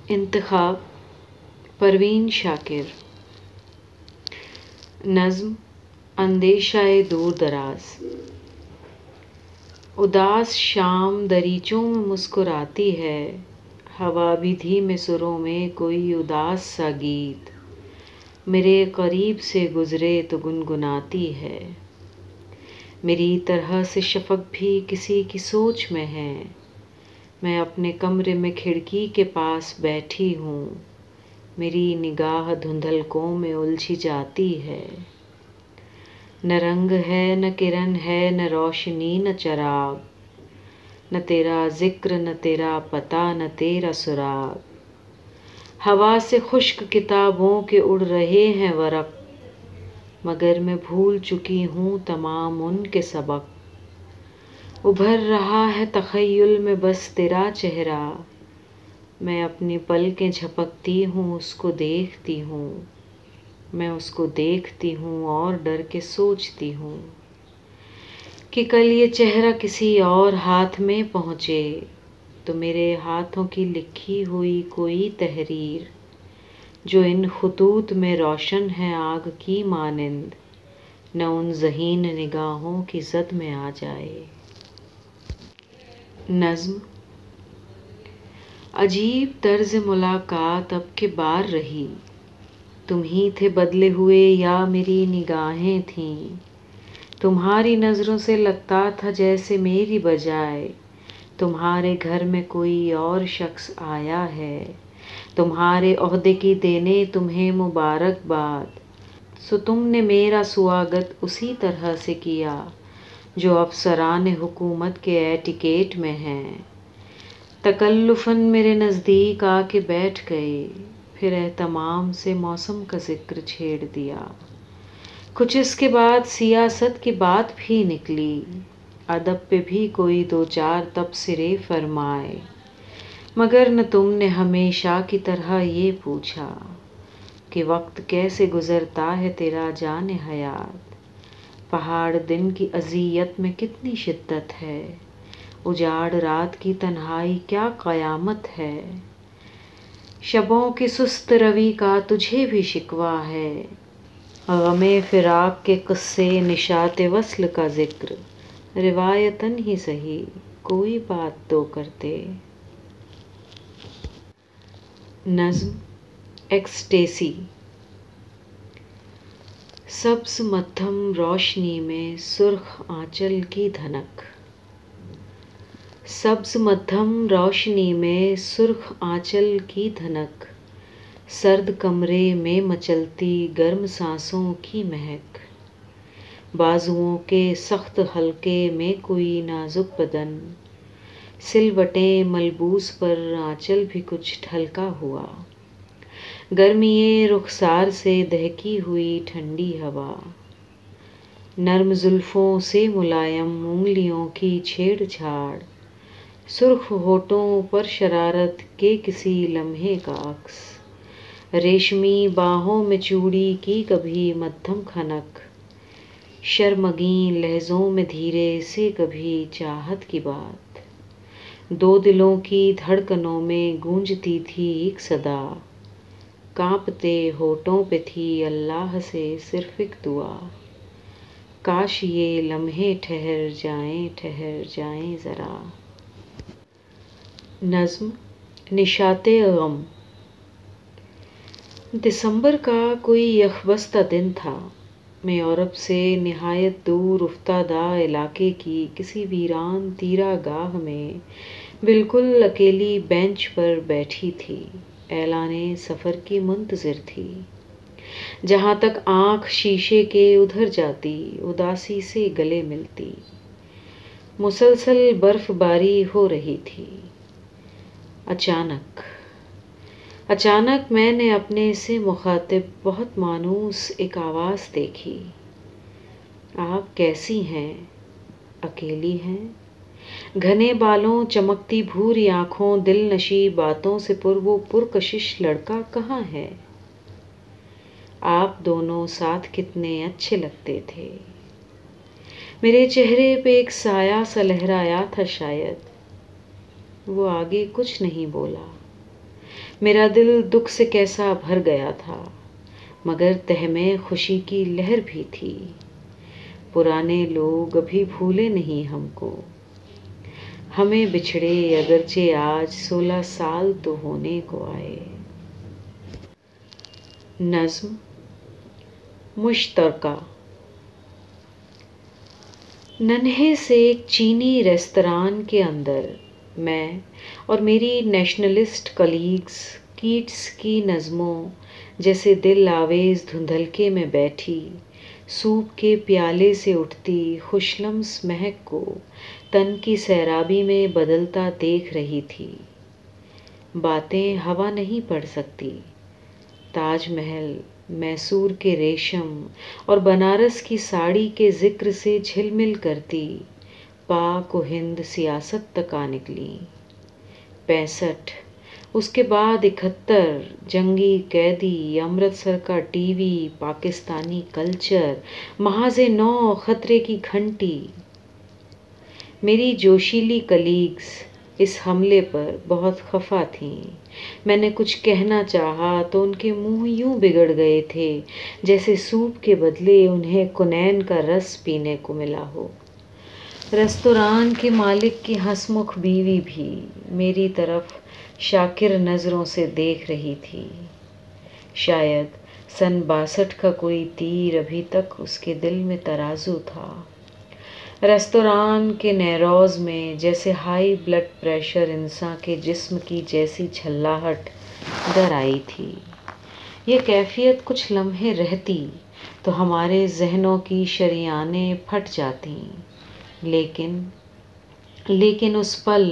انتخاب پروین شاکر. نظم اندیشۂ دور دراز. اداس شام دریچوں میں مسکراتی ہے، ہوا بھی دھیمے سروں میں کوئی اداس سا گیت میرے قریب سے گزرے تو گنگناتی ہے. میری طرح سے شفق بھی کسی کی سوچ میں ہے، میں اپنے کمرے میں کھڑکی کے پاس بیٹھی ہوں، میری نگاہ دھندلکوں میں الجھی جاتی ہے. نہ رنگ ہے نہ کرن ہے نہ روشنی نہ چراغ، نہ تیرا ذکر نہ تیرا پتہ نہ تیرا سراغ. ہوا سے خشک کتابوں کے اڑ رہے ہیں ورق، مگر میں بھول چکی ہوں تمام ان کے سبق. ابھر رہا ہے تخیل میں بس تیرا چہرہ، میں اپنی پلکیں جھپکتی ہوں اس کو دیکھتی ہوں، میں اس کو دیکھتی ہوں اور ڈر کے سوچتی ہوں کہ کل یہ چہرہ کسی اور ہاتھ میں پہنچے تو میرے ہاتھوں کی لکھی ہوئی کوئی تحریر جو ان خطوط میں روشن ہے آگ کی مانند، نہ ان ذہین نگاہوں کی زد میں آ جائے. نظم عجیب طرز ملاقات اب کے بار رہی، تم ہی تھے بدلے ہوئے یا میری نگاہیں تھیں. تمہاری نظروں سے لگتا تھا جیسے میری بجائے تمہارے گھر میں کوئی اور شخص آیا ہے. تمہارے عہدے کی دینے تمہیں مبارکباد، سو تم نے میرا سواگت اسی طرح سے کیا جو افسران حکومت کے ایٹیکیٹ میں ہیں. تکلفاً میرے نزدیک آ کے بیٹھ گئے، پھر اہتمام سے موسم کا ذکر چھیڑ دیا. کچھ اس کے بعد سیاست کی بات بھی نکلی، ادب پہ بھی کوئی دو چار تبصرے فرمائے، مگر نہ تم نے ہمیشہ کی طرح یہ پوچھا کہ وقت کیسے گزرتا ہے تیرا جان حیات. پہاڑ دن کی اذیت میں کتنی شدت ہے، اجاڑ رات کی تنہائی کیا قیامت ہے. شبوں کی سست روی کا تجھے بھی شکوہ ہے، غم فراق کے قصے نشاط وصل کا ذکر روایتاً ہی سہی کوئی بات تو کرتے. نظم ایکسٹیسی. سبز مدھم روشنی میں سرخ آنچل کی دھنک، سبز مدھم روشنی میں سرخ آنچل کی دھنک، سرد کمرے میں مچلتی گرم سانسوں کی مہک. بازوؤں کے سخت حلقے میں کوئی نازک بدن، سلوٹیں ملبوس پر آنچل بھی کچھ ڈھلکا ہوا. گرمیِ رخسار سے دہکی ہوئی ٹھنڈی ہوا، نرم زلفوں سے ملائم انگلیوں کی چھیڑ چھاڑ، سرخ ہونٹوں پر شرارت کے کسی لمحے کا عکس، ریشمی باہوں میں چوڑی کی کبھی مدھم کھنک، شرمگین لہجوں میں دھیرے سے کبھی چاہت کی بات. دو دلوں کی دھڑکنوں میں گونجتی تھی ایک صدا، کانپتے ہونٹوں پہ تھی اللہ سے صرف ایک دعا، کاش یہ لمحے ٹھہر جائیں ذرا. نظم نشاط غم. دسمبر کا کوئی یخبستہ دن تھا، میں یورپ سے نہایت دور افتادہ علاقے کی کسی ویران تیرا گاہ میں بالکل اکیلی بینچ پر بیٹھی تھی، اعلانِ سفر کی منتظر تھی. جہاں تک آنکھ شیشے کے ادھر جاتی اداسی سے گلے ملتی. مسلسل برف باری ہو رہی تھی. اچانک میں نے اپنے سے مخاطب بہت مانوس ایک آواز دیکھی. آپ کیسی ہیں؟ اکیلی ہیں؟ گھنے بالوں، چمکتی بھوری آنکھوں، دل نشیں باتوں سے وہ پرکشش لڑکا کہاں ہے؟ آپ دونوں ساتھ کتنے اچھے لگتے تھے. میرے چہرے پہ ایک سایہ سا لہرایا تھا شاید. وہ آگے کچھ نہیں بولا، میرا دل دکھ سے کیسا بھر گیا تھا، مگر تہ میں خوشی کی لہر بھی تھی۔ پرانے لوگ ابھی بھولے نہیں ہم کو، ہمیں بچھڑے اگرچہ آج 16 سال تو ہونے کو آئے۔ نظم مشترکہ۔ ننھے سے ایک چینی ریستوران کے اندر میں اور میری نیشنلسٹ کلیگز کیٹس کی نظموں جیسے دل آویز دھندلکے میں بیٹھی، سوپ کے پیالے سے اٹھتی خوش لمس مہک کو تن کی سیرابی میں بدلتا دیکھ رہی تھی۔ باتیں ہوا نہیں پڑھ سکتی۔ تاج محل، میسور کے ریشم اور بنارس کی ساڑی کے ذکر سے جھلمل کرتی پاک و ہند سیاست تک آ نکلی۔ 65، اس کے بعد 71، جنگی قیدی، امرتسر کا ٹی وی، پاکستانی کلچر، محاذ نو، خطرے کی گھنٹی۔ میری جوشیلی کلیگز اس حملے پر بہت خفا تھیں۔ میں نے کچھ کہنا چاہا تو ان کے منہ یوں بگڑ گئے تھے جیسے سوپ کے بدلے انہیں کنین کا رس پینے کو ملا ہو۔ ریستوران کے مالک کی ہنسمکھ بیوی بھی میری طرف شاکر نظروں سے دیکھ رہی تھی۔ شاید سن 62 کا کوئی تیر ابھی تک اس کے دل میں ترازو تھا۔ ریستوران کے نیروز میں جیسے ہائی بلڈ پریشر انسان کے جسم کی جیسی جھلاہٹ در آئی تھی۔ یہ کیفیت کچھ لمحے رہتی تو ہمارے ذہنوں کی شریانیں پھٹ جاتیں، لیکن اس پل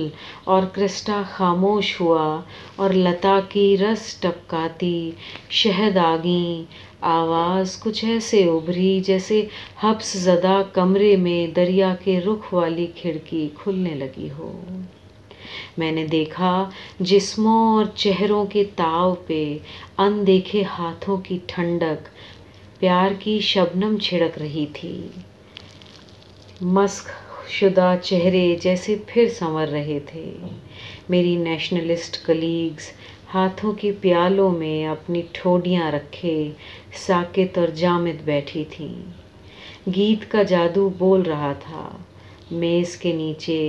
آرکسٹرا خاموش ہوا اور لتا کی رس ٹپکاتی شہد آگیں آواز کچھ ایسے ابھری جیسے حبس زدہ کمرے میں دریا کے رخ والی کھڑکی کھلنے لگی ہو۔ میں نے دیکھا جسموں اور چہروں کے تاؤ پہ اندیکھے ہاتھوں کی ٹھنڈک پیار کی شبنم چھڑک رہی تھی۔ مسخ شدہ چہرے جیسے پھر سنور رہے تھے۔ میری نیشنلسٹ کلیگز ہاتھوں کے پیالوں میں اپنی ٹھوڈیاں رکھے ساکت اور جامد بیٹھی تھیں۔ گیت کا جادو بول رہا تھا۔ میز کے نیچے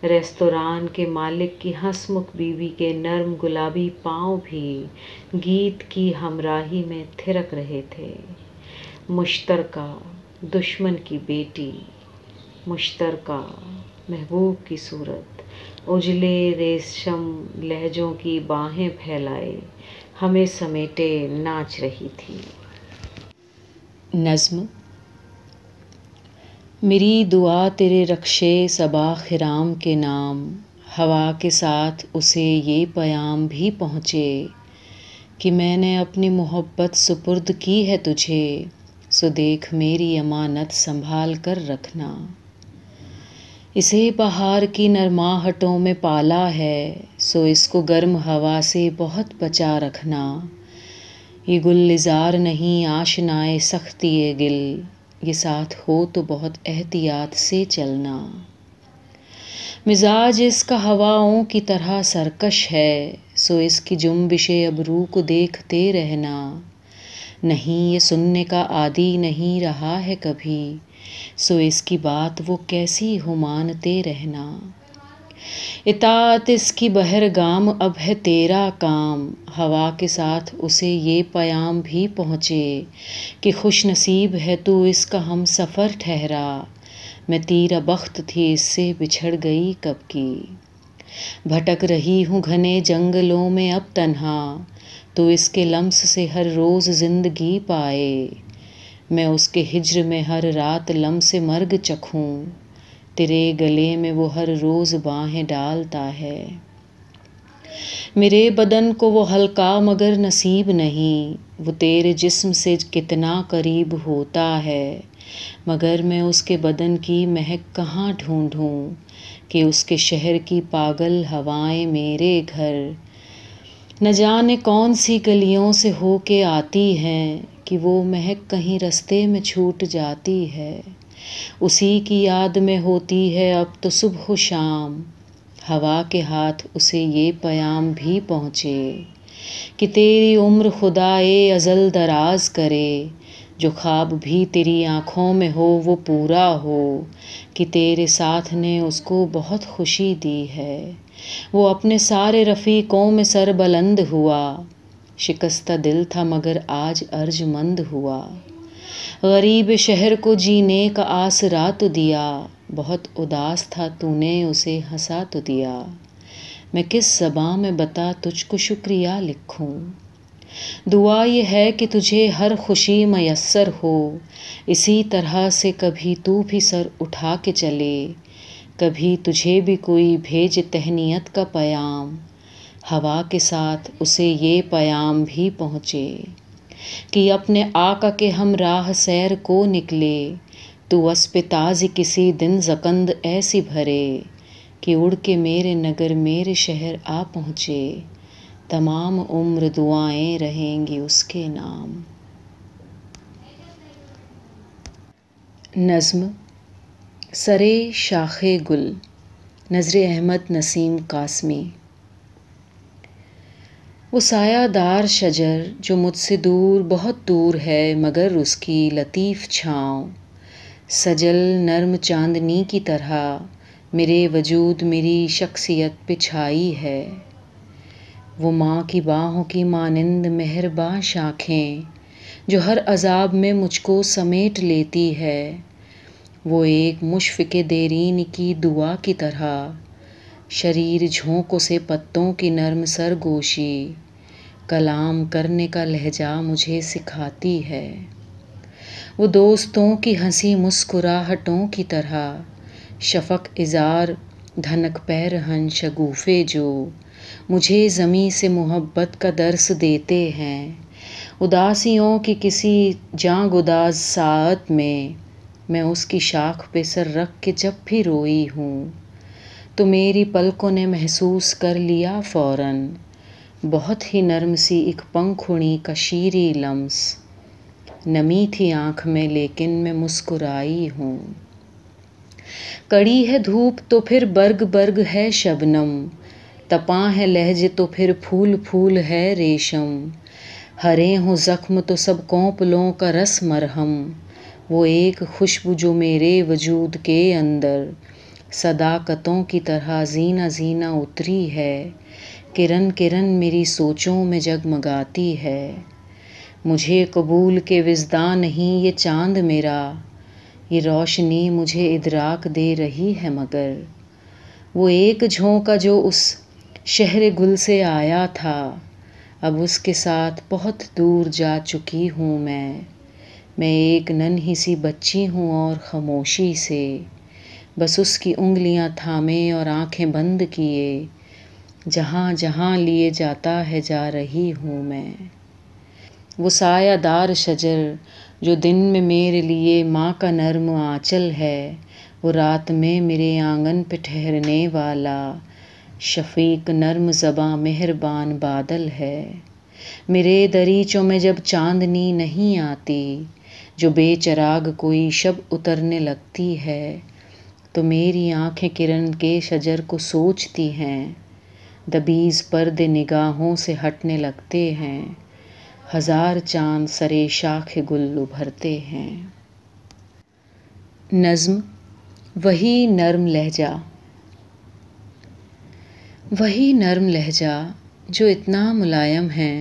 ریستوران کے مالک کی ہنسمکھ بیوی کے نرم گلابی پاؤں بھی گیت کی ہمراہی میں تھرک رہے تھے۔ مشترکہ، دشمن کی بیٹی، مشترکہ، محبوب کی صورت، اجلے ریشم لہجوں کی باہیں پھیلائے ہمیں سمیٹے ناچ رہی تھی۔ نظم میری دعا تیرے رخشے صبا خرام کے نام، ہوا کے ساتھ اسے یہ پیام بھی پہنچے کہ میں نے اپنی محبت سپرد کی ہے تجھے، سو دیکھ میری امانت سنبھال کر رکھنا۔ اسے بہار کی نرماہٹوں میں پالا ہے، سو اس کو گرم ہوا سے بہت بچا رکھنا۔ یہ گلزار نہیں آشنائے سختی گل، یہ ساتھ ہو تو بہت احتیاط سے چلنا۔ مزاج اس کا ہواؤں کی طرح سرکش ہے، سو اس کی جنبش ابرو کو دیکھتے رہنا۔ نہیں یہ سننے کا عادی نہیں رہا ہے کبھی، سو اس کی بات وہ کیسی ہو مانتے رہنا۔ اطاعت اس کی بہرگام اب ہے تیرا کام، ہوا کے ساتھ اسے یہ پیام بھی پہنچے کہ خوش نصیب ہے تو اس کا ہم سفر ٹھہرا، میں تیرا بخت تھی اس سے بچھڑ گئی کب کی۔ بھٹک رہی ہوں گھنے جنگلوں میں اب تنہا، تو اس کے لمس سے ہر روز زندگی پائے، میں اس کے ہجر میں ہر رات لمس مرگ چکھوں، تیرے گلے میں وہ ہر روز باہیں ڈالتا ہے۔ میرے بدن کو وہ ہلکا مگر نصیب نہیں، وہ تیرے جسم سے کتنا قریب ہوتا ہے، مگر میں اس کے بدن کی مہک کہاں ڈھونڈوں کہ اس کے شہر کی پاگل ہوائیں میرے گھر نہ جانے کون سی گلیوں سے ہو کے آتی ہیں کہ وہ مہک کہیں رستے میں چھوٹ جاتی ہے، اسی کی یاد میں ہوتی ہے اب تو صبح و شام، ہوا کے ہاتھ اسے یہ پیام بھی پہنچے کہ تیری عمر خدائے ازل دراز کرے، جو خواب بھی تیری آنکھوں میں ہو وہ پورا ہو، کہ تیرے ساتھ نے اس کو بہت خوشی دی ہے، وہ اپنے سارے رفیقوں میں سر بلند ہوا، شکستہ دل تھا مگر آج ارجمند ہوا، غریب شہر کو جینے کا آسرا تو دیا، بہت اداس تھا تو نے اسے ہنسا تو دیا، میں کس زباں میں بتا تجھ کو شکریہ لکھوں، دعا یہ ہے کہ تجھے ہر خوشی میسر ہو، اسی طرح سے کبھی تو بھی سر اٹھا کے چلے، کبھی تجھے بھی کوئی بھیج تہنیت کا پیام، ہوا کے ساتھ اسے یہ پیام بھی پہنچے کہ اپنے آقا کے ہمراہ سیر کو نکلے، تو اسب تاز کسی دن زکند ایسی بھرے، کہ اڑ کے میرے نگر میرے شہر آ پہنچے، تمام عمر دعائیں رہیں گی اس کے نام۔ نظم سرے شاخ گل، نذر احمد نسیم قاسمی۔ وہ سایہ دار شجر جو مجھ سے دور بہت دور ہے، مگر اس کی لطیف چھاؤں سجل نرم چاندنی کی طرح میرے وجود میری شخصیت پہ چھائی ہے، وہ ماں کی باہوں کی مانند مہرباں شاخیں جو ہر عذاب میں مجھ کو سمیٹ لیتی ہے، وہ ایک مشفق دیرین کی دعا کی طرح شریر جھونکوں سے پتوں کی نرم سرگوشی کلام کرنے کا لہجہ مجھے سکھاتی ہے، وہ دوستوں کی ہنسی مسکراہٹوں کی طرح شفق اظہار دھنک پیرہن شگوفے جو مجھے زمیں سے محبت کا درس دیتے ہیں، اداسیوں کی کسی جاں گداز ساعت میں اس کی شاخ پہ سر رکھ کے جب بھی روئی ہوں، تو میری پلکوں نے محسوس کر لیا فوراً بہت ہی نرم سی ایک پنکھڑی کا شیریں لمس، نمی تھی آنکھ میں لیکن میں مسکرائی ہوں، کڑی ہے دھوپ تو پھر برگ برگ ہے شبنم، تپاں ہے لہجے تو پھر پھول پھول ہے ریشم، ہرے ہوں زخم تو سب کونپلوں کا رس مرہم، وہ ایک خوشبو جو میرے وجود کے اندر صداقتوں کی طرح زینہ زینہ اتری ہے، کرن کرن میری سوچوں میں جگمگاتی ہے، مجھے قبول کے وژداں نہیں یہ چاند میرا، یہ روشنی مجھے ادراک دے رہی ہے مگر، وہ ایک جھونکا جو اس شہر گل سے آیا تھا، اب اس کے ساتھ بہت دور جا چکی ہوں میں ایک ننھی سی بچی ہوں اور خاموشی سے بس اس کی انگلیاں تھامے اور آنکھیں بند کیے، جہاں جہاں لیے جاتا ہے جا رہی ہوں میں، وہ سایہ دار شجر جو دن میں میرے لیے ماں کا نرم آنچل ہے، وہ رات میں میرے آنگن پہ ٹھہرنے والا شفیق نرم زباں مہربان بادل ہے، میرے دریچوں میں جب چاندنی نہیں آتی، جو بے چراغ کوئی شب اترنے لگتی ہے، تو میری آنکھیں کرن کے شجر کو سوچتی ہیں، دبیز پردے نگاہوں سے ہٹنے لگتے ہیں، ہزار چاند سرے شاخ گل ابھرتے ہیں۔ نظم وہی نرم لہجہ، وہی نرم لہجہ جو اتنا ملائم ہے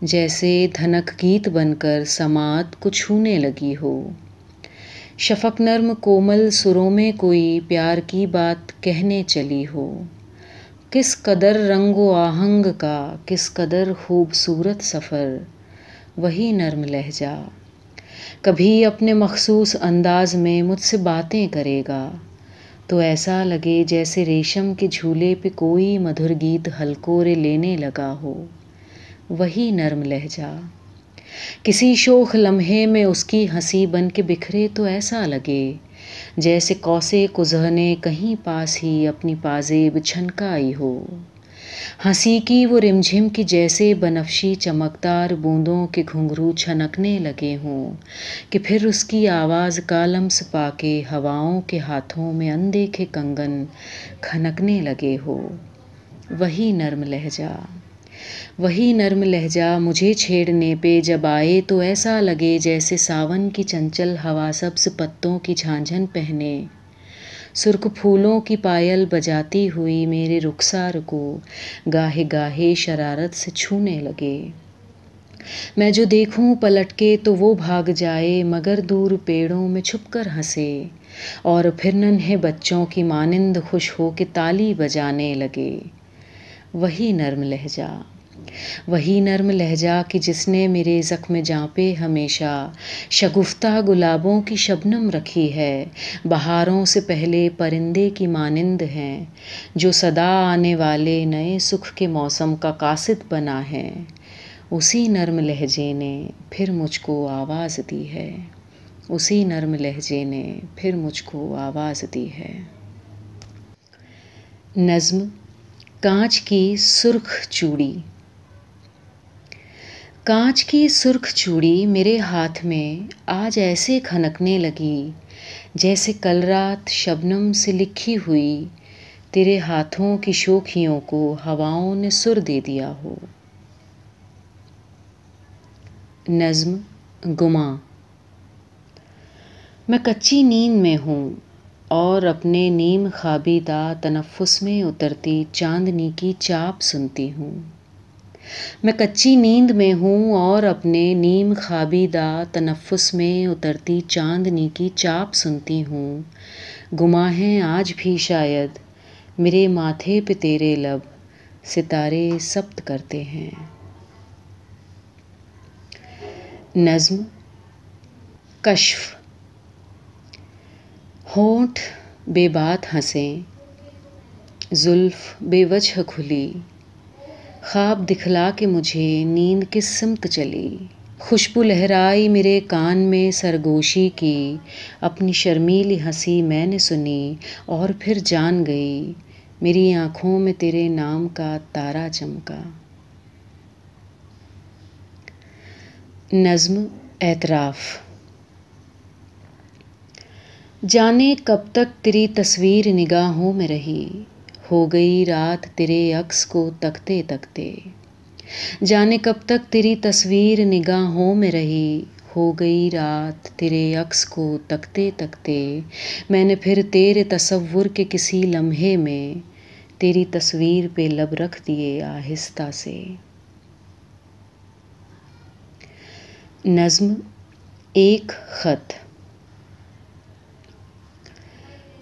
جیسے دھنک گیت بن کر سماعت کو چھونے لگی ہو، شفق نرم کومل سروں میں کوئی پیار کی بات کہنے چلی ہو، کس قدر رنگ و آہنگ کا کس قدر خوبصورت سفر، وہی نرم لہجہ کبھی اپنے مخصوص انداز میں مجھ سے باتیں کرے گا تو ایسا لگے جیسے ریشم کے جھولے پہ کوئی مدھر گیت ہلکورے لینے لگا ہو، وہی نرم لہجہ کسی شوخ لمحے میں اس کی ہنسی بن کے بکھرے تو ایسا لگے جیسے کوسے قزح نے کہیں پاس ہی اپنی پازیب چھنکائی ہو، ہنسی کی وہ رمجھم کی جیسے بنفشی چمکدار بوندوں کے گھنگرو چھنکنے لگے ہوں کہ پھر اس کی آواز کا لمس پا کے ہواؤں کے ہاتھوں میں اندیکھے کنگن کھنکنے لگے ہو، وہی نرم لہجہ وہی نرم لہجہ مجھے چھیڑنے پہ جب آئے تو ایسا لگے جیسے ساون کی چنچل ہوا سبز پتوں کی جھانجھن پہنے، سرخ پھولوں کی پائل بجاتی ہوئی میرے رخسار کو گاہے گاہے شرارت سے چھونے لگے۔ میں جو دیکھوں پلٹ کے تو وہ بھاگ جائے، مگر دور پیڑوں میں چھپ کر ہنسے، اور پھر ننھے بچوں کی مانند خوش ہو کے تالی بجانے لگے۔ وہی نرم لہجہ کہ جس نے میرے زخم جاں پہ ہمیشہ شگفتہ گلابوں کی شبنم رکھی ہے، بہاروں سے پہلے پرندے کی مانند ہیں، جو صدا آنے والے نئے سکھ کے موسم کا قاصد بنا ہے۔ اسی نرم لہجے نے پھر مجھ کو آواز دی ہے، اسی نرم لہجے نے پھر مجھ کو آواز دی ہے۔ نظم کانچ کی سرخ چوڑی۔ کانچ کی سرخ چوڑی میرے ہاتھ میں آج ایسے کھنکنے لگی جیسے کل رات شبنم سے لکھی ہوئی تیرے ہاتھوں کی شوخیوں کو ہواؤں نے سر دے دیا ہو۔ نظم گماں۔ میں کچی نیند میں ہوں اور اپنے نیم خوابیدہ تنفس میں اترتی چاندنی کی چاپ سنتی ہوں۔ میں کچی نیند میں ہوں اور اپنے نیم خوابیدہ تنفس میں اترتی چاندنی کی چاپ سنتی ہوں۔ گماں ہیں آج بھی شاید میرے ماتھے پہ تیرے لب، ستارے ثبت کرتے ہیں۔ نظم کشف۔ ہونٹ بے بات ہنسے، زلف بے وجہ کھلی، خواب دکھلا کے مجھے نیند کس سمت چلی۔ خوشبو لہرائی میرے کان میں سرگوشی کی، اپنی شرمیلی ہنسی میں نے سنی اور پھر جان گئی، میری آنکھوں میں تیرے نام کا تارا چمکا۔ نظم اعتراف۔ جانے کب تک تیری تصویر نگاہوں میں رہی، ہو گئی رات تیرے عکس کو تکتے تکتے۔ جانے کب تک تیری تصویر نگاہوں میں رہی، ہو گئی رات تیرے عکس کو تکتے تکتے۔ میں نے پھر تیرے تصور کے کسی لمحے میں تیری تصویر پہ لب رکھ دیے آہستہ سے۔ نظم ایک خط۔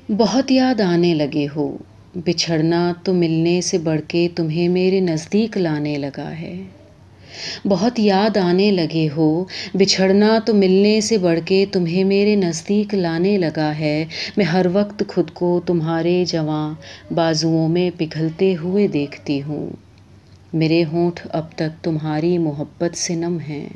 بہت یاد آنے لگے ہو، بچھڑنا تو ملنے سے بڑھ کے تمہیں میرے نزدیک لانے لگا ہے۔ بہت یاد آنے لگے ہو، بچھڑنا تو ملنے سے بڑھ کے تمہیں میرے نزدیک لانے لگا ہے۔ میں ہر وقت خود کو تمہارے جواں بازوؤں میں پگھلتے ہوئے دیکھتی ہوں۔ میرے ہونٹ اب تک تمہاری محبت سے نم ہیں،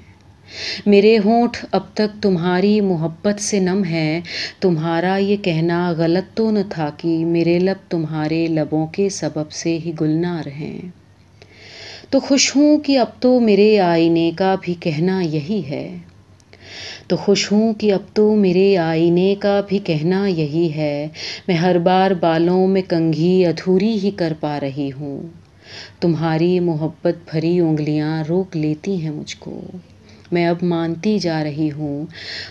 میرے ہونٹ اب تک تمہاری محبت سے نم ہے۔ تمہارا یہ کہنا غلط تو نہ تھا کہ میرے لب تمہارے لبوں کے سبب سے ہی گلنار ہیں؟ تو خوش ہوں کہ اب تو میرے آئینے کا بھی کہنا یہی ہے، تو خوش ہوں کہ اب تو میرے آئینے کا بھی کہنا یہی ہے۔ میں ہر بار بالوں میں کنگھی ادھوری ہی کر پا رہی ہوں، تمہاری محبت بھری انگلیاں روک لیتی ہیں مجھ کو۔ میں اب مانتی جا رہی ہوں،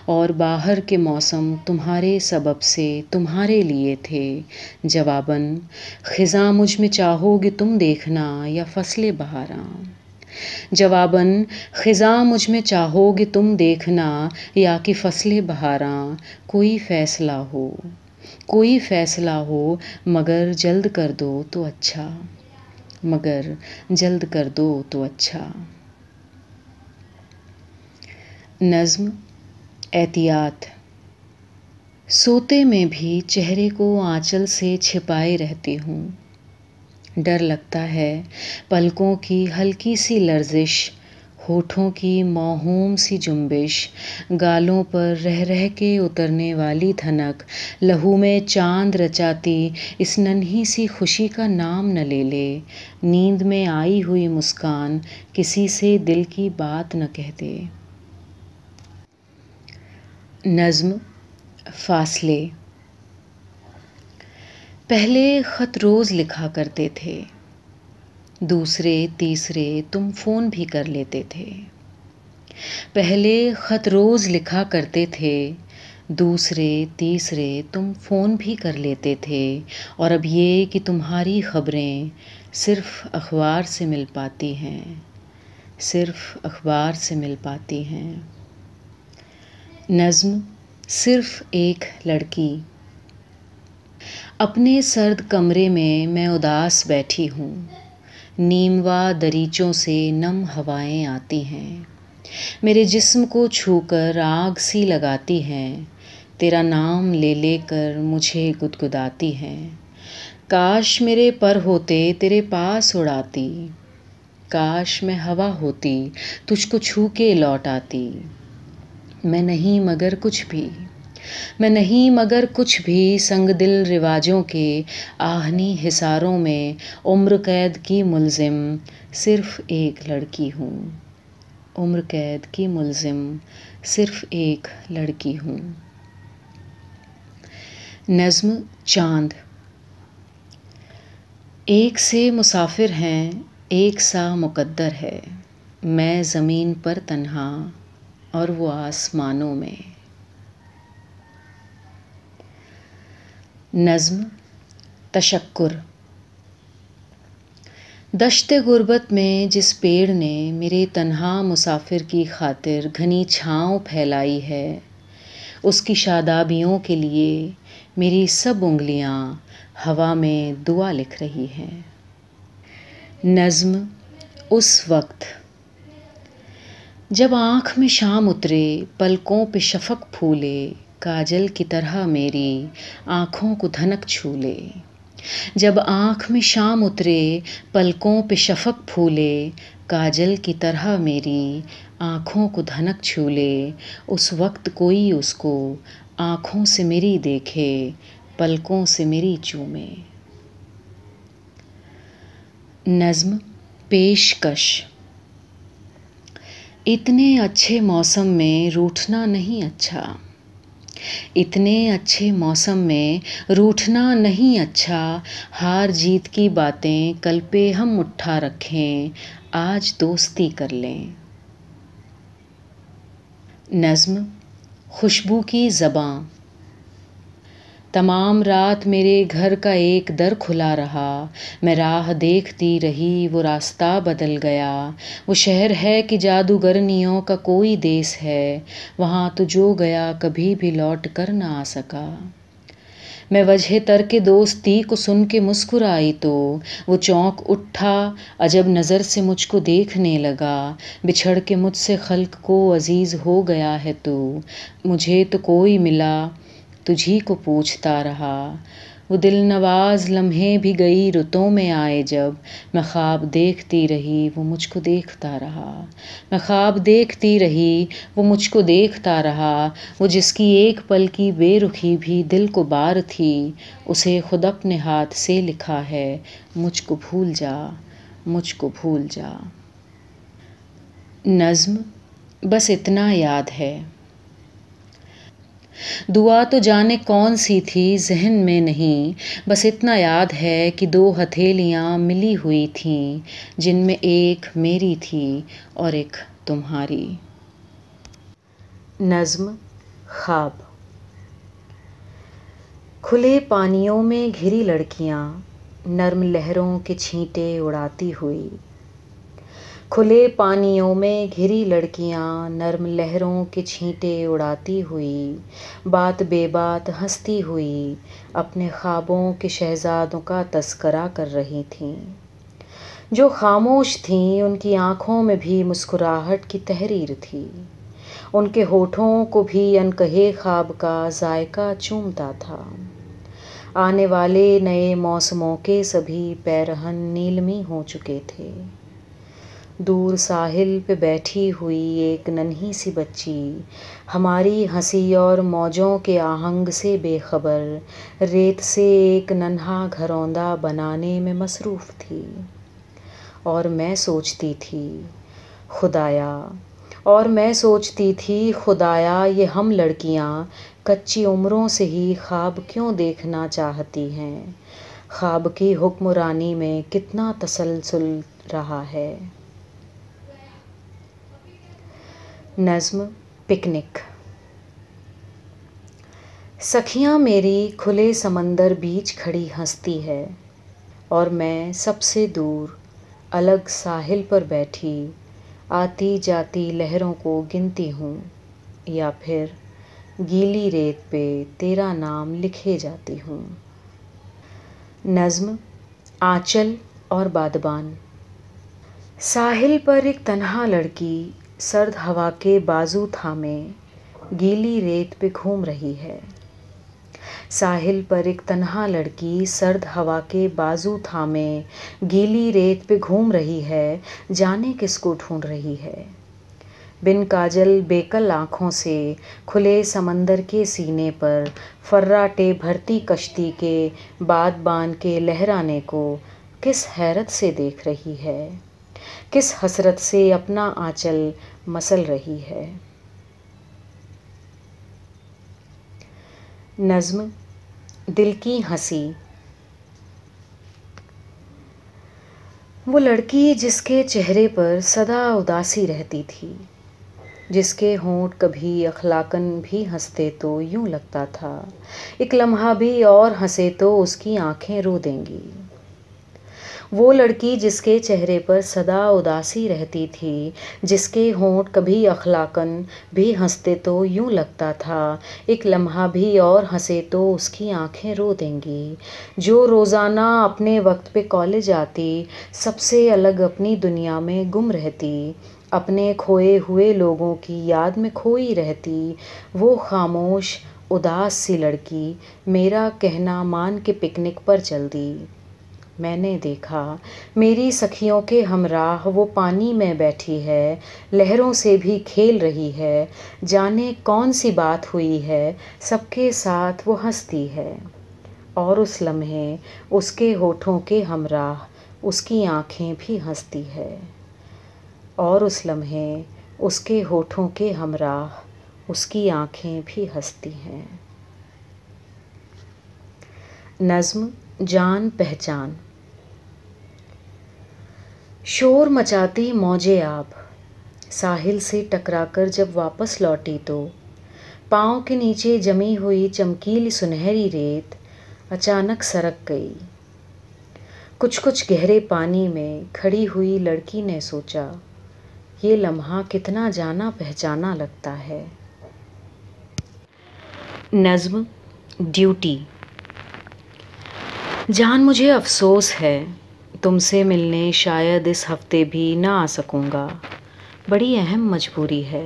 اور باہر کے موسم تمہارے سبب سے تمہارے لیے تھے۔ جواباً خزاں مجھ میں چاہو گے تم دیکھنا یا فصل بہاراں۔ جواباً خزاں مجھ میں چاہو گے تم دیکھنا یا کہ فصل بہاراں۔ کوئی فیصلہ ہو مگر جلد کر دو تو اچھا، مگر جلد کر دو تو اچھا۔ نظم احتیاط۔ سوتے میں بھی چہرے کو آنچل سے چھپائے رہتی ہوں، ڈر لگتا ہے پلکوں کی ہلکی سی لرزش، ہونٹوں کی موہوم سی جنبش، گالوں پر رہ رہ کے اترنے والی دھنک، لہو میں چاند رچاتی اس ننھی سی خوشی کا نام نہ لے لے۔ نیند میں آئی ہوئی مسکان کسی سے دل کی بات نہ کہہ دے۔ نظم فاصلے۔ پہلے خط روز لکھا کرتے تھے، دوسرے تیسرے تم فون بھی کر لیتے تھے، پہلے خط روز لکھا کرتے تھے، دوسرے تیسرے تم فون بھی کر لیتے تھے، اور اب یہ کہ تمہاری خبریں صرف اخبار سے مل پاتی ہیں، صرف اخبار سے مل پاتی ہیں۔ نظم صرف ایک لڑکی۔ اپنے سرد کمرے میں اداس بیٹھی ہوں، نیموا دریچوں سے نم ہوائیں آتی ہیں، میرے جسم کو چھو کر آگ سی لگاتی ہیں، تیرا نام لے لے کر مجھے گدگداتی ہیں۔ کاش میرے پر ہوتے تیرے پاس اڑاتی، کاش میں ہوا ہوتی تجھ کو چھو کے لوٹ آتی۔ میں نہیں مگر کچھ بھی، میں نہیں مگر کچھ بھی، سنگ دل رواجوں کے آہنی حصاروں میں عمر قید کی ملزم صرف ایک لڑکی ہوں، عمر قید کی ملزم صرف ایک لڑکی ہوں۔ نظم چاند۔ ایک سے مسافر ہیں، ایک سا مقدر ہے، میں زمین پر تنہا اور وہ آسمانوں میں۔ نظم تشکر۔ دشت غربت میں جس پیڑ نے میرے تنہا مسافر کی خاطر گھنی چھاؤں پھیلائی ہے، اس کی شادابیوں کے لیے میری سب انگلیاں ہوا میں دعا لکھ رہی ہیں۔ نظم اس وقت۔ جب آنکھ میں شام اترے، پلکوں پہ شفق پھولے، کاجل کی طرح میری آنکھوں کو دھنک چھو لے۔ جب آنکھ میں شام اترے، پلکوں پہ شفق پھولے، کاجل کی طرح میری آنکھوں کو دھنک چھو لے، اس وقت کوئی اس کو آنکھوں سے میری دیکھے، پلکوں سے میری چومے۔ نظم پیشکش۔ اتنے اچھے موسم میں روٹھنا نہیں اچھا، اتنے اچھے موسم میں روٹھنا نہیں اچھا، ہار جیت کی باتیں کل پہ ہم اٹھا رکھیں، آج دوستی کر لیں۔ نظم خوشبو کی زباں۔ تمام رات میرے گھر کا ایک در کھلا رہا، میں راہ دیکھتی رہی، وہ راستہ بدل گیا، وہ شہر ہے کہ جادوگرنیوں کا کوئی دیس ہے، وہاں تو جو گیا کبھی بھی لوٹ کر نہ آ سکا۔ میں وجہ ترک دوستی کو سن کے مسکرائی تو وہ چونک اٹھا، عجب نظر سے مجھ کو دیکھنے لگا، بچھڑ کے مجھ سے خلق کو عزیز ہو گیا ہے تو، مجھے تو کوئی ملا تجھی کو پوچھتا رہا، وہ دل نواز لمحے بھی گئی رتوں میں آئے جب، میں خواب دیکھتی رہی وہ مجھ کو دیکھتا رہا، میں خواب دیکھتی رہی وہ مجھ کو دیکھتا رہا، وہ جس کی ایک پل کی بے رخی بھی دل کو بار تھی، اسے خود اپنے ہاتھ سے لکھا ہے، مجھ کو بھول جا، مجھ کو بھول جا۔ نظم بس اتنا یاد ہے۔ دعا تو جانے کون سی تھی ذہن میں نہیں، بس اتنا یاد ہے کہ دو ہتھیلیاں ملی ہوئی تھیں، جن میں ایک میری تھی اور ایک تمہاری۔ نظم خواب۔ کھلے پانیوں میں گھری لڑکیاں، نرم لہروں کے چھینٹے اڑاتی ہوئی، کھلے پانیوں میں گھری لڑکیاں، نرم لہروں کے چھینٹے اڑاتی ہوئی، بات بے بات ہنستی ہوئی، اپنے خوابوں کے شہزادوں کا تذکرہ کر رہی تھیں، جو خاموش تھیں، ان کی آنکھوں میں بھی مسکراہٹ کی تحریر تھی، ان کے ہونٹوں کو بھی انکہے خواب کا ذائقہ چومتا تھا۔ آنے والے نئے موسموں کے سبھی پیرہن نیلمی ہو چکے تھے۔ دور ساحل پہ بیٹھی ہوئی ایک ننھی سی بچی، ہماری ہنسی اور موجوں کے آہنگ سے بے خبر، ریت سے ایک ننھا گھروندہ بنانے میں مصروف تھی، اور میں سوچتی تھی خدایا یہ ہم لڑکیاں کچی عمروں سے ہی خواب کیوں دیکھنا چاہتی ہیں، خواب کی حکمرانی میں کتنا تسلسل رہا ہے۔ نظم پکنک۔ سکھیاں میری کھلے سمندر بیچ کھڑی ہنستی ہے، اور میں سب سے دور الگ ساحل پر بیٹھی آتی جاتی لہروں کو گنتی ہوں، یا پھر گیلی ریت پہ تیرا نام لکھے جاتی ہوں۔ نظم آنچل اور بادبان۔ ساحل پر ایک تنہا لڑکی سرد ہوا کے بازو تھامے گیلی ریت پہ گھوم رہی ہے۔ ساحل پر ایک تنہا لڑکی سرد ہوا کے بازو تھامے گیلی ریت پہ گھوم رہی ہے، جانے کس کو ڈھونڈ رہی ہے۔ بن کاجل بیکل آنکھوں سے کھلے سمندر کے سینے پر فراٹے بھرتی کشتی کے بادبان کے لہرانے کو کس حیرت سے دیکھ رہی ہے، کس حسرت سے اپنا آنچل مسل رہی ہے۔ نظم دل کی ہنسی۔ وہ لڑکی جس کے چہرے پر سدا اداسی رہتی تھی، جس کے ہونٹ کبھی اخلاقاً بھی ہنستے تو یوں لگتا تھا ایک لمحہ بھی اور ہنسے تو اس کی آنکھیں رو دیں گی۔ وہ لڑکی جس کے چہرے پر سدا اداسی رہتی تھی، جس کے ہونٹ کبھی اخلاقاً بھی ہنستے تو یوں لگتا تھا ایک لمحہ بھی اور ہنسے تو اس کی آنکھیں رو دیں گی، جو روزانہ اپنے وقت پہ کالج آتی، سب سے الگ اپنی دنیا میں گم رہتی، اپنے کھوئے ہوئے لوگوں کی یاد میں کھوئی رہتی، وہ خاموش اداس سی لڑکی میرا کہنا مان کے پکنک پر چل دی۔ میں نے دیکھا میری سکھیوں کے ہمراہ وہ پانی میں بیٹھی ہے، لہروں سے بھی کھیل رہی ہے، جانے کون سی بات ہوئی ہے، سب کے ساتھ وہ ہنستی ہے، اور اس لمحے اس کے ہونٹوں کے ہمراہ اس کی آنکھیں بھی ہنستی ہے، اور اس لمحے اس کے ہونٹوں کے ہمراہ اس کی آنکھیں بھی ہنستی ہیں۔ نظم جان پہچان۔ شور مچاتی موجیں آب ساحل سے ٹکرا کر جب واپس لوٹی تو پاؤں کے نیچے جمی ہوئی چمکیلی سنہری ریت اچانک سرک گئی۔ کچھ گہرے پانی میں کھڑی ہوئی لڑکی نے سوچا، یہ لمحہ کتنا جانا پہچانا لگتا ہے۔ نظم ڈیوٹی۔ جان مجھے افسوس ہے، تم سے ملنے شاید اس ہفتے بھی نہ آ سکوں گا، بڑی اہم مجبوری ہے۔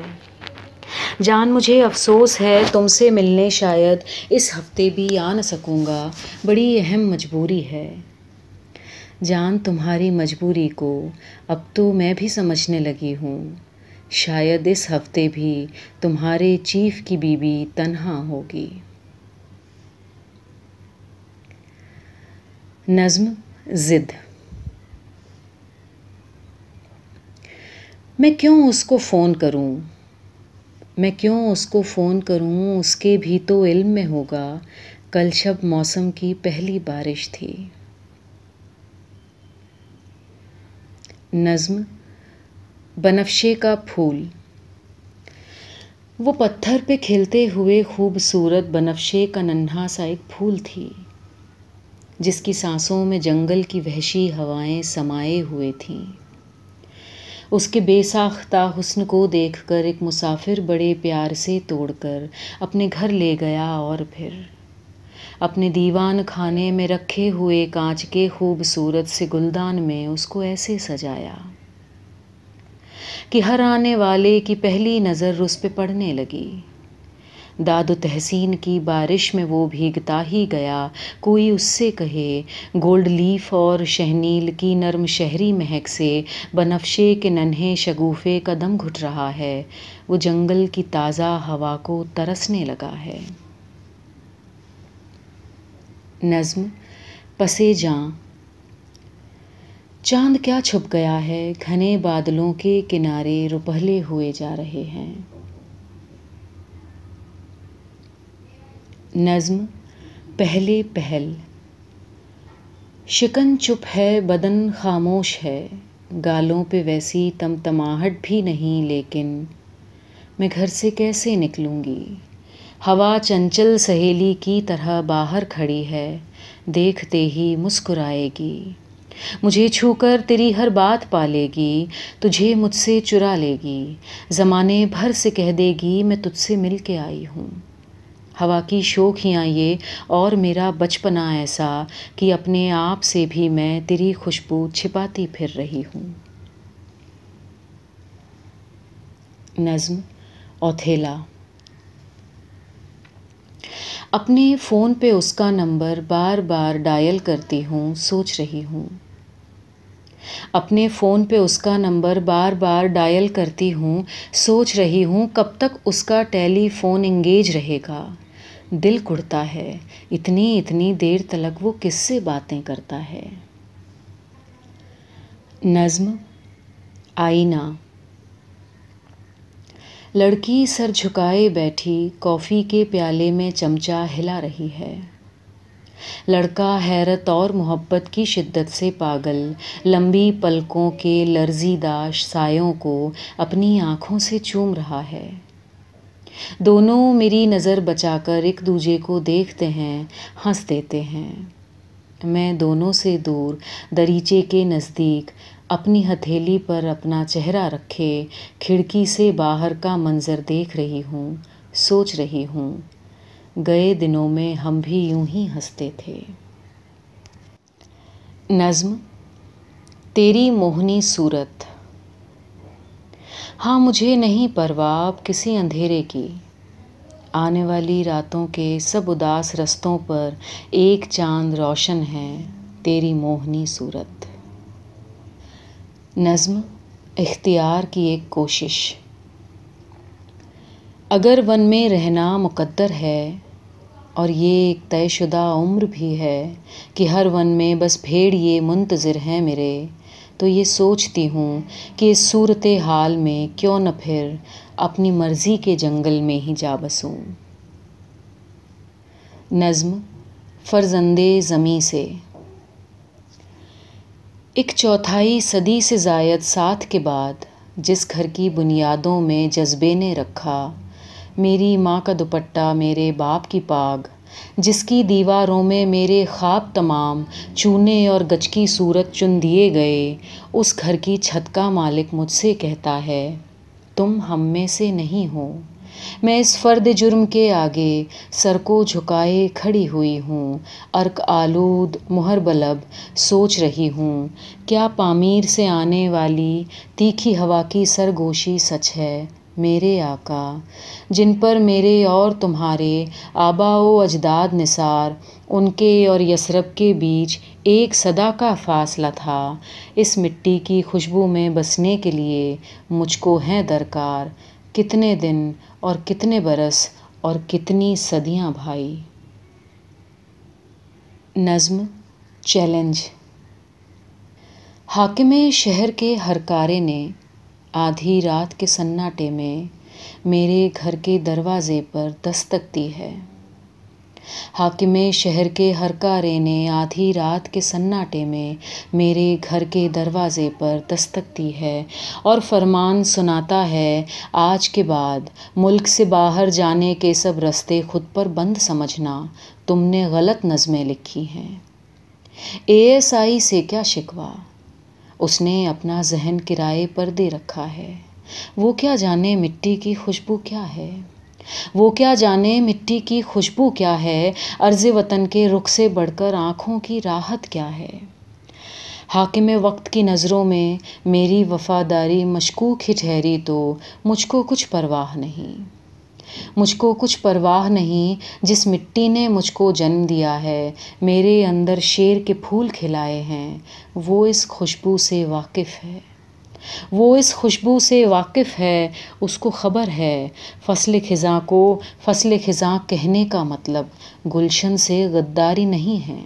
جان مجھے افسوس ہے، تم سے ملنے شاید اس ہفتے بھی آ نہ سکوں گا، بڑی اہم مجبوری ہے۔ جان تمہاری مجبوری کو اب تو میں بھی سمجھنے لگی ہوں، شاید اس ہفتے بھی تمہارے چیف کی بیوی تنہا ہوگی۔ نظم ضد۔ میں کیوں اس کو فون کروں، میں کیوں اس کو فون کروں، اس کے بھی تو علم میں ہوگا کل شب موسم کی پہلی بارش تھی۔ نظم بنفشے کا پھول۔ وہ پتھر پہ کھلتے ہوئے خوبصورت بنفشے کا ننھا سا ایک پھول تھی، جس کی سانسوں میں جنگل کی وحشی ہوائیں سمائے ہوئے تھیں۔ اس کے بے ساختہ حسن کو دیکھ کر ایک مسافر بڑے پیار سے توڑ کر اپنے گھر لے گیا، اور پھر اپنے دیوان خانے میں رکھے ہوئے کانچ کے خوبصورت سے گلدان میں اس کو ایسے سجایا کہ ہر آنے والے کی پہلی نظر اس پہ پڑنے لگی۔ داد و تحسین کی بارش میں وہ بھیگتا ہی گیا، کوئی اس سے کہے گولڈ لیف اور شہنیل کی نرم شہری مہک سے بنفشے کے ننھے شگوفے کا دم گھٹ رہا ہے، وہ جنگل کی تازہ ہوا کو ترسنے لگا ہے۔ نظم پسِ جاں۔ چاند کیا چھپ گیا ہے، گھنے بادلوں کے کنارے روپہلے ہوئے جا رہے ہیں۔ نظم پہلے پہل۔ شکن چپ ہے، بدن خاموش ہے، گالوں پہ ویسی تمتماہٹ بھی نہیں، لیکن میں گھر سے کیسے نکلوں گی؟ ہوا چنچل سہیلی کی طرح باہر کھڑی ہے، دیکھتے ہی مسکرائے گی، مجھے چھو کر تیری ہر بات پالے گی، تجھے مجھ سے چرا لے گی، زمانے بھر سے کہہ دے گی میں تجھ سے مل کے آئی ہوں۔ ہوا کی شوخیاں یہ اور میرا بچپنا ایسا کہ اپنے آپ سے بھی میں تیری خوشبو چھپاتی پھر رہی ہوں۔ نظم اوتھیلا۔ اپنے فون پہ اس کا نمبر بار بار ڈائل کرتی ہوں، سوچ رہی ہوں۔ اپنے فون پہ اس کا نمبر بار بار ڈائل کرتی ہوں، سوچ رہی ہوں کب تک اس کا ٹیلی فون انگیج رہے گا۔ دل کڑتا ہے، اتنی دیر تلک وہ کس سے باتیں کرتا ہے۔ نظم آئینہ۔ لڑکی سر جھکائے بیٹھی کافی کے پیالے میں چمچہ ہلا رہی ہے۔ لڑکا حیرت اور محبت کی شدت سے پاگل، لمبی پلکوں کے لرزیدہ سایوں کو اپنی آنکھوں سے چوم رہا ہے۔ دونوں میری نظر بچا کر ایک دوسرے کو دیکھتے ہیں، ہنس دیتے ہیں۔ میں دونوں سے دور دریچے کے نزدیک اپنی ہتھیلی پر اپنا چہرہ رکھے کھڑکی سے باہر کا منظر دیکھ رہی ہوں، سوچ رہی ہوں، گئے دنوں میں ہم بھی یوں ہی ہنستے تھے۔ نظم تیری موہنی صورت۔ ہاں مجھے نہیں پرواہ اب کسی اندھیرے کی، آنے والی راتوں کے سب اداس رستوں پر ایک چاند روشن ہے، تیری موہنی صورت۔ نظم اختیار کی ایک کوشش۔ اگر ون میں رہنا مقدر ہے اور یہ ایک طے شدہ عمر بھی ہے کہ ہر ون میں بس بھیڑیے منتظر ہیں میرے، تو یہ سوچتی ہوں کہ اس صورت حال میں کیوں نہ پھر اپنی مرضی کے جنگل میں ہی جا بسوں۔ نظم فرزندِ زمیں سے۔ ایک چوتھائی صدی سے زائد ساتھ کے بعد جس گھر کی بنیادوں میں جذبے نے رکھا، میری ماں کا دوپٹہ میرے باپ کی پاگ، جس کی دیواروں میں میرے خواب تمام چونے اور گچ کی صورت چن دیے گئے، اس گھر کی چھت کا مالک مجھ سے کہتا ہے، تم ہم میں سے نہیں ہو۔ میں اس فرد جرم کے آگے سر کو جھکائے کھڑی ہوئی ہوں، عرق آلود مہر بلب، سوچ رہی ہوں، کیا پامیر سے آنے والی تیکھی ہوا کی سرگوشی سچ ہے؟ میرے آقا، جن پر میرے اور تمہارے آباء و اجداد نثار، ان کے اور یثرب کے بیچ ایک صدا کا فاصلہ تھا، اس مٹی کی خوشبو میں بسنے کے لیے مجھ کو ہیں درکار کتنے دن اور کتنے برس اور کتنی صدیاں بھائی۔ نظم چیلنج۔ حاکم شہر کے ہر کارے نے آدھی رات کے سناٹے میں میرے گھر کے دروازے پر دستک دی ہے۔ حاکم شہر کے ہر کارے نے آدھی رات کے سناٹے میں میرے گھر کے دروازے پر دستک دی ہے اور فرمان سناتا ہے، آج کے بعد ملک سے باہر جانے کے سب رستے خود پر بند سمجھنا، تم نے غلط نظمیں لکھی ہیں۔ ASI سے کیا شکوہ، اس نے اپنا ذہن کرائے پر دے رکھا ہے، وہ کیا جانے مٹی کی خوشبو کیا ہے، وہ کیا جانے مٹی کی خوشبو کیا ہے، عرض وطن کے رخ سے بڑھ کر آنکھوں کی راحت کیا ہے۔ حاکم وقت کی نظروں میں میری وفاداری مشکوک ہی ٹھہری تو مجھ کو کچھ پرواہ نہیں، مجھ کو کچھ پرواہ نہیں، جس مٹی نے مجھ کو جنم دیا ہے، میرے اندر شیر کے پھول کھلائے ہیں، وہ اس خوشبو سے واقف ہے، وہ اس خوشبو سے واقف ہے، اس کو خبر ہے فصل خزاں کو فصل خزاں کہنے کا مطلب گلشن سے غداری نہیں ہے،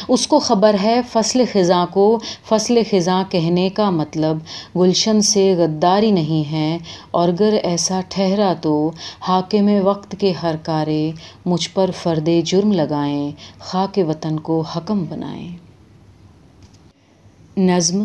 اس کو خبر ہے فصل خزاں کو فصل خزاں کہنے کا مطلب گلشن سے غداری نہیں ہے، اور اگر ایسا ٹھہرا تو حاکم وقت کے ہر کارے مجھ پر فرد جرم لگائیں، خاک وطن کو حکم بنائیں۔ نظم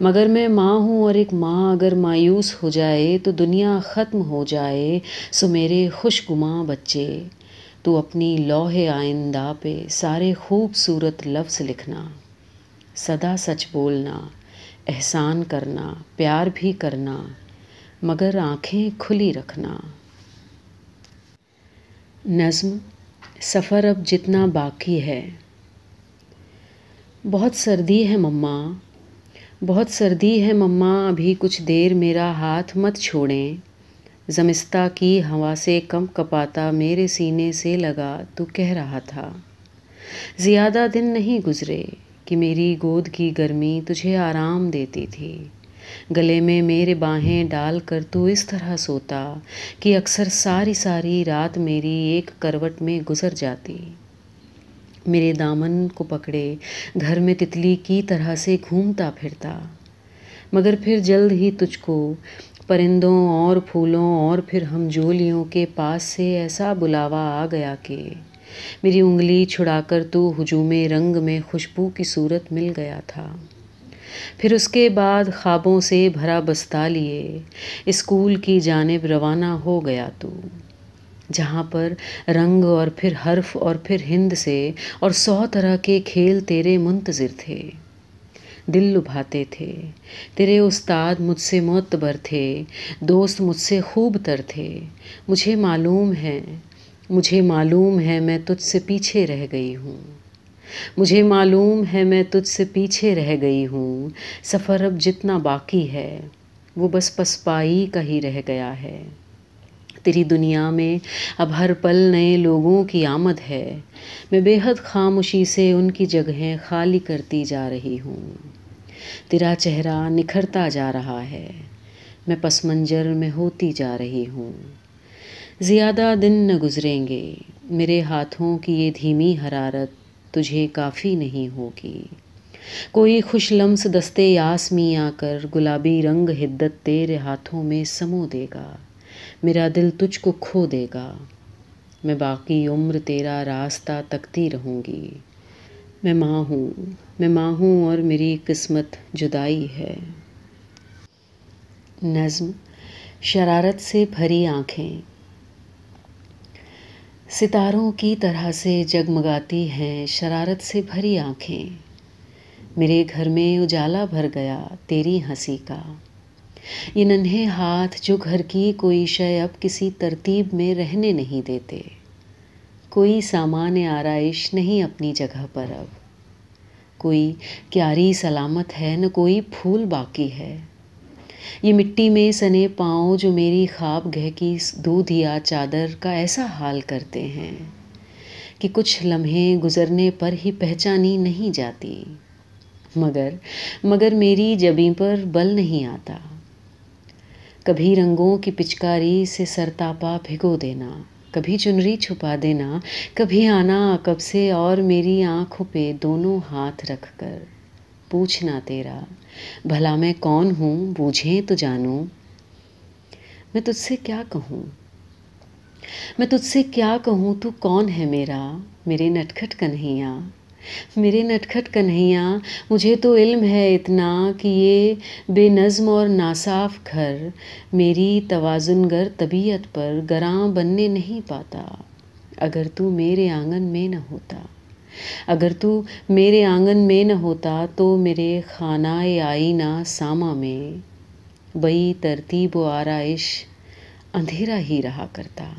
مگر میں ماں ہوں، اور ایک ماں اگر مایوس ہو جائے تو دنیا ختم ہو جائے۔ سو میرے خوش گماں بچے، تو اپنی لوح آئندہ پہ سارے خوبصورت لفظ لکھنا، سدا سچ بولنا، احسان کرنا، پیار بھی کرنا، مگر آنکھیں کھلی رکھنا۔ نظم، سفر اب جتنا باقی ہے۔ بہت سردی ہے مماں، بہت سردی ہے مماں، ابھی کچھ دیر میرا ہاتھ مت چھوڑیں۔ زمستہ کی ہوا سے کم کپاتا میرے سینے سے لگا تو کہہ رہا تھا، زیادہ دن نہیں گزرے کہ میری گود کی گرمی تجھے آرام دیتی تھی۔ گلے میں میرے باہیں ڈال کر تو اس طرح سوتا کہ اکثر ساری ساری رات میری ایک کروٹ میں گزر جاتی۔ میرے دامن کو پکڑے گھر میں تتلی کی طرح سے گھومتا پھرتا، مگر پھر جلد ہی تجھ کو پرندوں اور پھولوں اور پھر ہم جولیوں کے پاس سے ایسا بلاوا آ گیا کہ میری انگلی چھڑا کر تو ہجوم رنگ میں خوشبو کی صورت مل گیا تھا۔ پھر اس کے بعد خوابوں سے بھرا بستہ لیے اسکول کی جانب روانہ ہو گیا تو، جہاں پر رنگ اور پھر حرف اور پھر ہند سے اور 100 طرح کے کھیل تیرے منتظر تھے، دل لبھاتے تھے۔ تیرے استاد مجھ سے معتبر تھے، دوست مجھ سے خوب تر تھے۔ مجھے معلوم ہے میں تجھ سے پیچھے رہ گئی ہوں، مجھے معلوم ہے میں تجھ سے پیچھے رہ گئی ہوں۔ سفر اب جتنا باقی ہے وہ بس پسپائی کا ہی رہ گیا ہے۔ تیری دنیا میں اب ہر پل نئے لوگوں کی آمد ہے، میں بے حد خاموشی سے ان کی جگہیں خالی کرتی جا رہی ہوں۔ تیرا چہرہ نکھرتا جا رہا ہے، میں پس منظر میں ہوتی جا رہی ہوں۔ زیادہ دن نہ گزریں گے، میرے ہاتھوں کی یہ دھیمی حرارت تجھے کافی نہیں ہوگی۔ کوئی خوش لمس دستے یاسمیں آ کر گلابی رنگ حدت تیرے ہاتھوں میں سمو دے گا، میرا دل تجھ کو کھو دے گا۔ میں باقی عمر تیرا راستہ تکتی رہوں گی۔ میں ماں ہوں اور میری قسمت جدائی ہے۔ نظم، شرارت سے بھری آنکھیں۔ ستاروں کی طرح سے جگمگاتی ہیں شرارت سے بھری آنکھیں، میرے گھر میں اجالا بھر گیا تیری ہنسی کا۔ یہ ننھے ہاتھ جو گھر کی کوئی شے اب کسی ترتیب میں رہنے نہیں دیتے، کوئی سامان آرائش نہیں اپنی جگہ پر اب، کوئی کیاری سلامت ہے نہ کوئی پھول باقی ہے۔ یہ مٹی میں سنے پاؤں جو میری خواب گہ کی دودھیا چادر کا ایسا حال کرتے ہیں کہ کچھ لمحے گزرنے پر ہی پہچانی نہیں جاتی، مگر میری جبیں پر بل نہیں آتا۔ کبھی رنگوں کی پچکاری سے سرتاپا بھگو دینا، کبھی چنری چھپا دینا، کبھی آنا عقب سے اور میری آنکھوں پہ دونوں ہاتھ رکھ کر پوچھنا تیرا بھلا میں کون ہوں بوجھیں تو جانوں۔ میں تجھ سے کیا کہوں، میں تجھ سے کیا کہوں، تو کون ہے میرا، میرے نٹکھٹ کنہیا، میرے نٹکھٹ کنہیا۔ مجھے تو علم ہے اتنا کہ یہ بے نظم اور ناصاف گھر میری توازن گر طبیعت پر گراں بننے نہیں پاتا اگر تو میرے آنگن میں نہ ہوتا۔ اگر تو میرے آنگن میں نہ ہوتا تو میرے خانہ آئینہ ساما میں بئی ترتیب و آرائش اندھیرا ہی رہا کرتا۔